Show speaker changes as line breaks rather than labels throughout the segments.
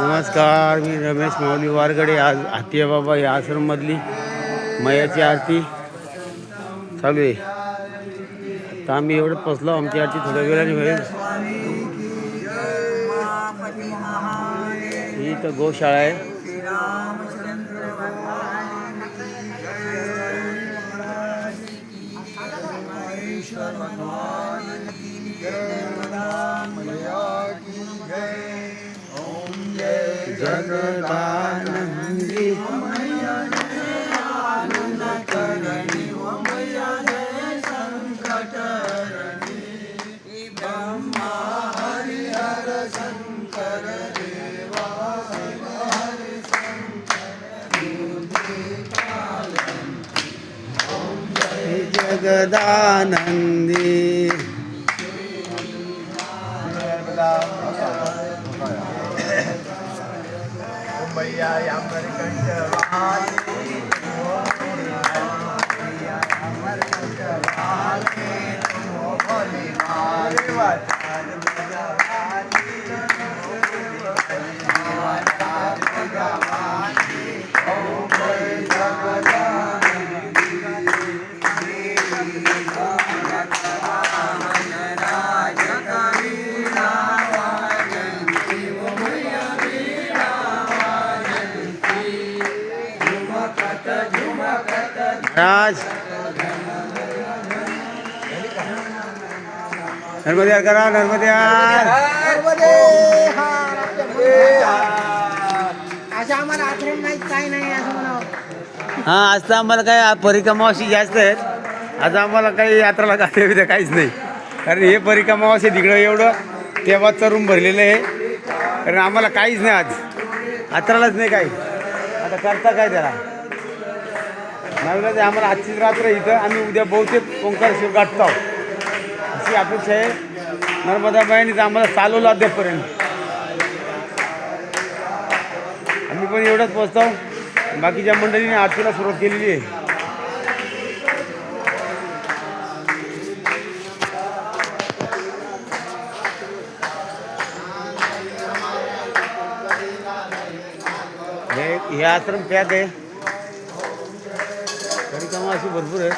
नमस्कार, मी रमेश माऊली वारगडे. आज हातिया बाबा या आश्रममधली मयाची आरती चालू आहे. आता आम्ही एवढं पोचलो, आमची आरती थोड्या वेळाने होईल. ही इथं गोशाळा आहे. जगदानंदी ब्रह्मा हरिहर शंकर देवा जगदानंदी राज नर्मदे करा, नर्मदे हा. आज तर आम्हाला काय परिक्रमावाशी जास्त आहेत. आज आम्हाला काही यात्राला गाड्या बिद्या काहीच नाही, कारण हे परिक्रमावाशी तिकडं एवढं तेव्हा चरून भरलेलं आहे. कारण आम्हाला काहीच नाही, आज यात्रालाच नाही काही. आता करता काय त्याला नवीन आम्हाला आजचीच रात्र इथं. आम्ही उद्या बहुतेक ओंकारेश्वर गाठतो अशी अपेक्षा आहे. नर्मदाबाईंनीच आम्हाला चालवलं अद्यापर्यंत. आम्ही पण एवढंच पोचतो. बाकीच्या मंडळीने आरतीला सुरुवात केलेली आहे. हे आश्रम पॅक आहे. परिक्रमा अशी भरपूर आहे.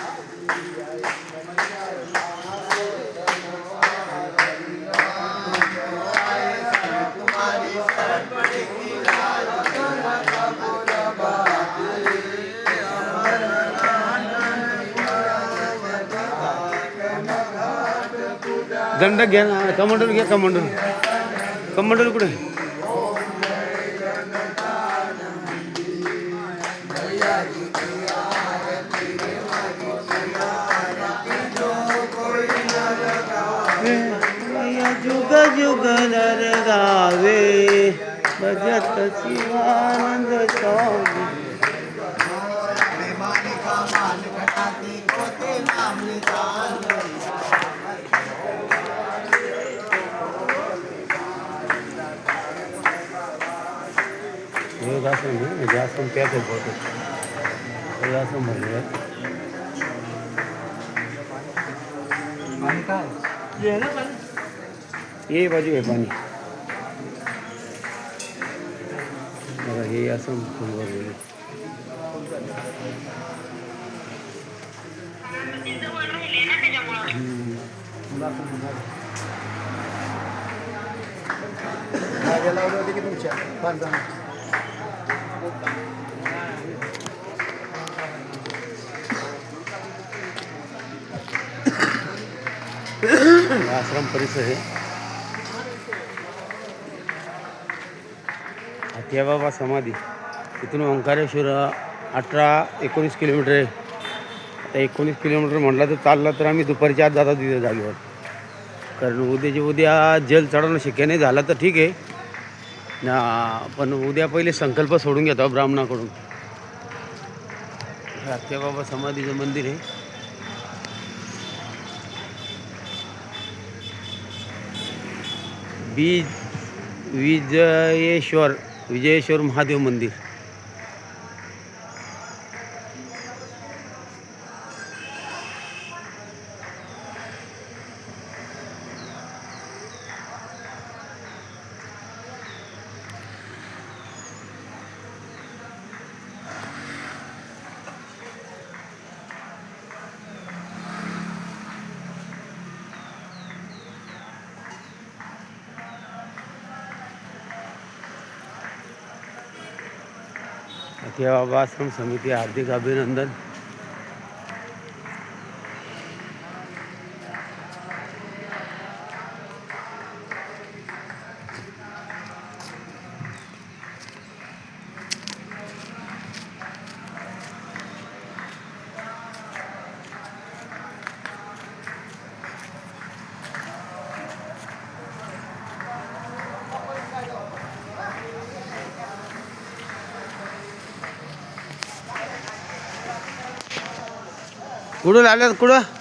दंड घ्या ना, कमांडर घ्या. कमांडर कुठे? जुग जुग नर गावे भजत शिवानंद स्वामी. आश्रम पॅक आहे बहुत. आश्रम भरले ये बाजू आहे पाणी बघा. हे आश्रम भरलेलं. की तुमच्या आश्रम परिसर आहे. हातिया बाबा समाधी इथून ओंकारेश्वर 18-19 किलोमीटर आहे. आता 19 किलोमीटर म्हटलं तर चालला तर आम्ही दुपारच्या आत जातो तिथे जागेवर. कारण उद्याच्या उद्या जल चढवणं शक्य नाही झालं तर ठीक आहे ना, पण उद्या पहिले संकल्प सोडून घेतो ब्राह्मणाकडून. हातिया बाबा समाधीचं मंदिर आहे. विजयेश्वर महादेव मंदिर. ठेवा आश्रम समिती हार्दिक अभिनंदन. कुठं लागल्यात कुठं